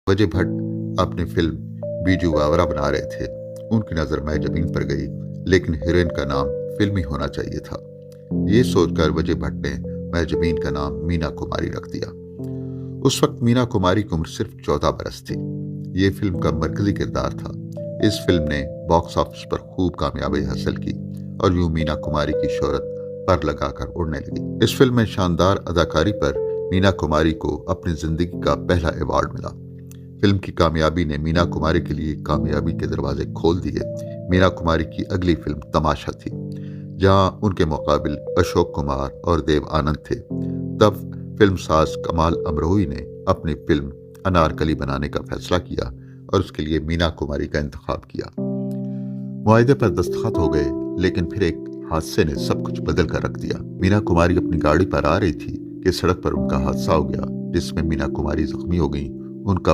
وجے بھٹ اپنی فلم بیجو باورا بنا رہے تھے۔ ان کی نظر میں زمین پر گئی، لیکن ہیروئن کا نام فلمی ہونا چاہیے تھا۔ یہ سوچ کر وجے بھٹ نے میں زمین کا نام مینا کماری رکھ دیا۔ اس وقت مینا کماری کی عمر صرف 14 برس تھی۔ یہ فلم کا مرکزی کردار تھا۔ اس فلم نے باکس آفس پر خوب کامیابی حاصل کی اور یوں مینا کماری کی شہرت پر لگا کر اڑنے لگی۔ اس فلم میں شاندار اداکاری پر مینا کماری کو اپنی زندگی کا پہلا ایوارڈ ملا۔ فلم کی کامیابی نے مینا کماری کے لیے کامیابی کے دروازے کھول دیے۔ مینا کماری کی اگلی فلم تماشا تھی، جہاں ان کے مقابل اشوک کمار اور دیو آنند تھے۔ تب فلم ساز کمال امروہی نے اپنی فلم انارکلی بنانے کا فیصلہ کیا اور اس کے لیے مینا کماری کا انتخاب کیا۔ معاہدے پر دستخط ہو گئے، لیکن پھر ایک حادثے نے سب کچھ بدل کر رکھ دیا۔ مینا کماری اپنی گاڑی پر آ رہی تھی کہ سڑک پر ان کا حادثہ ہو گیا، جس میں مینا کماری زخمی ہو گئیں۔ ان کا